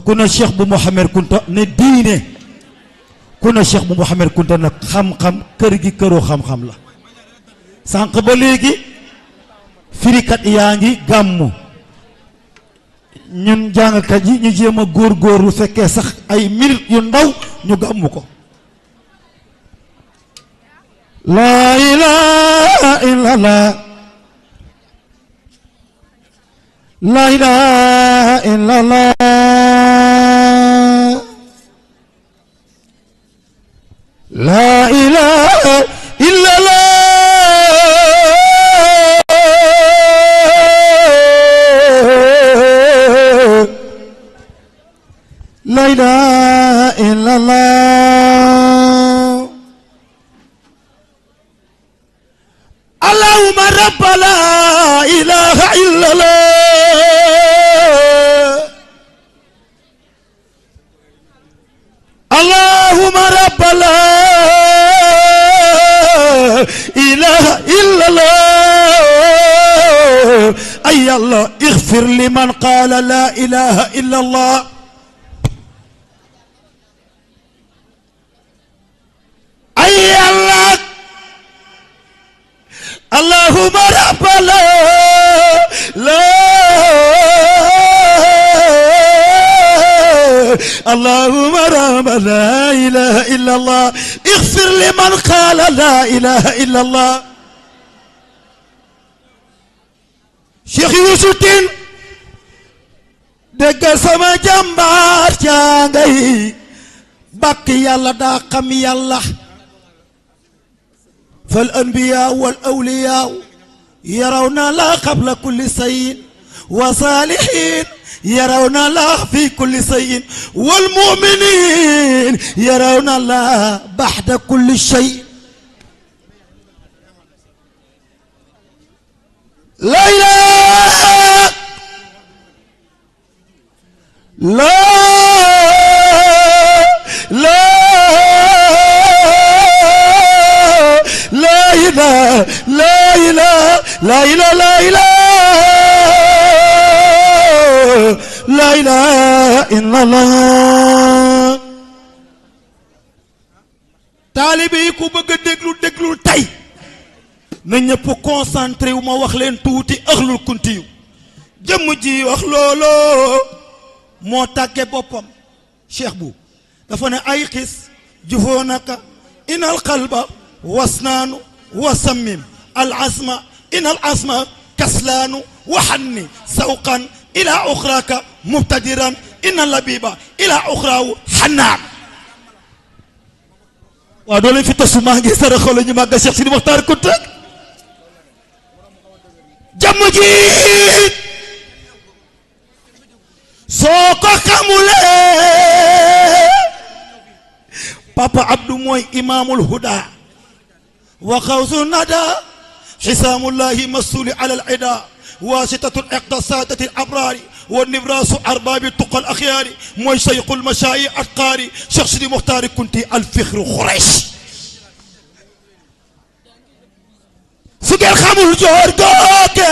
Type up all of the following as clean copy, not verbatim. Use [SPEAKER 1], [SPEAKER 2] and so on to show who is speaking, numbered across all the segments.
[SPEAKER 1] ku ne Cheikh bu Mouhamed Kunta ne diine ku ne Cheikh bu Mouhamed Kunta nag xam-xam kër gi këru xam-xam la sànq ba léegi firikat yaa ngi gàmmu ñun jàngkat yi ñu jéem a góor-góorlu fekkee sax ay minutes yu ndaw ñu gàmmu ko laa ilaha illallah laa ilaha illallah laa ilaha illallah la ilaha illallah allahumma rabba la ilaha illallah allahumma rabba la ilaha illallah ay Allah ighfir liman qala la ilaha illallah اللهم رب اللهم رب لا إله إلا الله اغفر لمن قال لا إله إلا الله شيخ يوسف الدين دق سما جمبار جانغي بقي يلا داقم يلا فالأنبياء والأولياء يرون الله قبل كل شيء وصالحين يرون الله في كل شيء والمؤمنين يرون الله بعد كل شيء لا إله لا إله لا إله لا إله لا إله لا إله إلا الله taalibe yi ku bëgg a déglul tey na ñëpp concentré wu ma wax leen tuuti axlul kunti yu jëmm ji wax looloo moo tàgge boppam cheikh bu dafa ne ay xis jufoonaka inal qalba wasnaanu وسمم العزم إن العزم كسلان وحني سوقا إلى أخراك مبتدرا إن اللبيب إلى أخراه حنان ودولين في تسمع سر خلوني ما قال شيخ سيدي مختار كنت جمجي سوكو كامولي بابا عبدو موي إمام الهدى وخوز الندى حسام الله مسؤول على العدا واسطة الاقتصادة الأبرار والنبراس أرباب التقى الأخيار موي شيخ المشايخ القاري شخص دي مختار كنت الفخر خريش سجل خامل جور جوك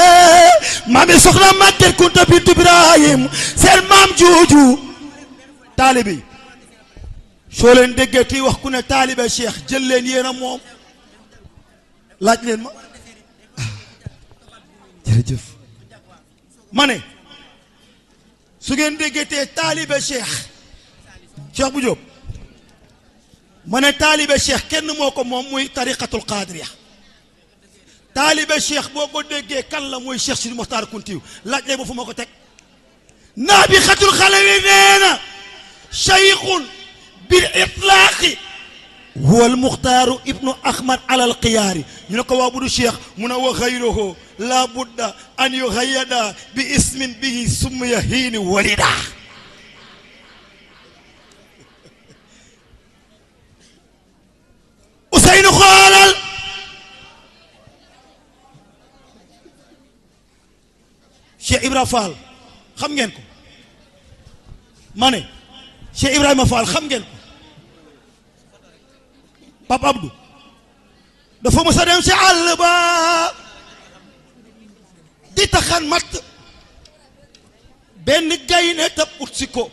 [SPEAKER 1] مامي سخنا مكر كنت بنت إبراهيم سير مام جوجو طالبي شولين دقتي وخكونا طالب الشيخ جلين ينا موم laaj leen ma jërëjëf ma ne su ngeen déggatee taalibe cheikh bu Jóob ma ne taalibe cheikh kenn moo ko moom muy tariqatul qaadiriya taalibe cheikh boo ko déggee kan la muy cheikh Sidi Moxtaar Kuntiyu laaj leen ma fu ma ko teg naabixatul xalawi nee na cheikhun bil itlaaqi هو المختار ابن أحمد على القيار ينكو وابد الشيخ من وغيره لا بد أن يغيد باسم به سمي هين ولدا أسين خالل شيخ إبراهيم فال خم ngeenko ماني شيخ إبراهيم فال خم ngeenko Papa Abdou dafa mos a dem ci àll ba di taxan matt benn gaynde tab ut si ko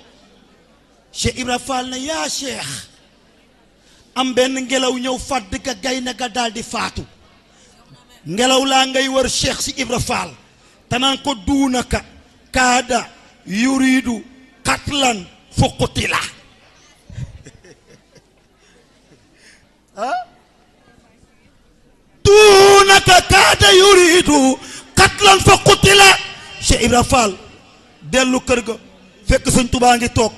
[SPEAKER 1] Cheikh Ibra Fall ne yaa Cheikh am benn ngelaw ñëw fàdd ka gaynde ga daal di faatu ngelaw laa ngay wër Cheikh si Ibra Fall tanaan ko duunaka kaada yuridu katlan fuqutila duunaka kaada yuridu katlan fuqutila Cheikh Ibra Fall dellu kër ga fekk Sëñ Tuubaa ngi toog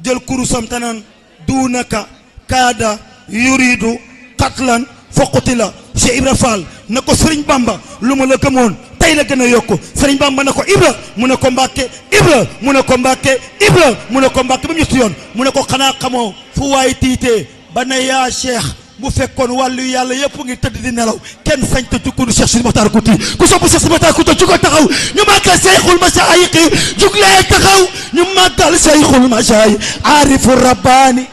[SPEAKER 1] jël kurusam tanaan duunaka kaada yuridu katlan fuqutila Cheikh Ibra Fall na ko Sëriñ Bamba lu ma la gëmoon tey la gën a yokku Sëriñ Bamba na ko Ibra mu ne ko Mbàkke Ibra mu ne ko Mbàkke Ibra mu ne ko Mbàkke ba mu ñetti yoon mu ne ko xanaa xamoo fu waay tiitee ba ne yaa Cheikh bu fekkoon wàllu yàlla yëpp ngi tëdd di nelaw kenn sañ te jukkunu Cheikh Sidi Mokhtar Kouti ku sopp Cheikh Sidi Mokhtar Kouti jugo taxaw ñu màggal Seyxul Masaayixi juglee taxaw ñu màggal Seyxul Masaayix aarifu rabbaani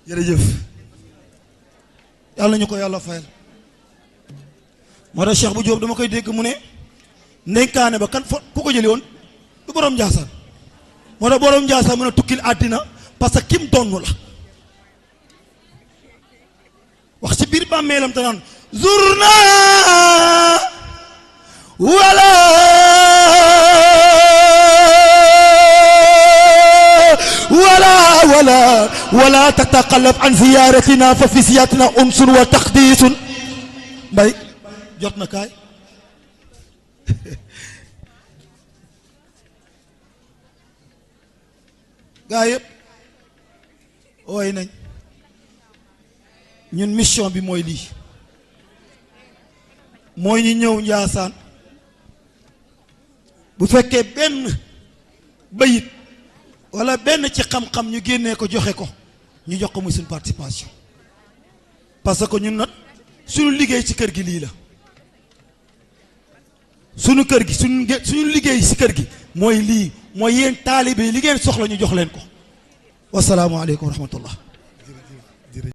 [SPEAKER 1] jërëjëf yàlla ñu ko yàlla fayal moo tax Cheikh bu Jóob dama koy dégg mu ne ndenkaane ba kan fo ku ko jëli woon du borom Njaasaan moo tax borom Njaasaan mu ne tukkil àddina parce que kim donnu la wax ci biir bàmmeelam te naan zurna wala ولا تتقلب عن زيارتنا ففي زيارتنا أنس وتقديس باي جotna kaay gaa yëpp ooy nañ ñun mission bi mooy lii mooy ñu ñëw Njaasaan bu fekkee benn bayit wala benn ci xam-xam ñu génnee ko joxe ko ñu jox ko muy suñu participation parce que ñun nag suñu liggéey ci kër gi lii la suñu kër gi suñu liggéey ci kër gi mooy lii mooy yéen taalibe yi li ngeen soxla ñu jox leen ko wasalaamu aleykum wa rahmatullah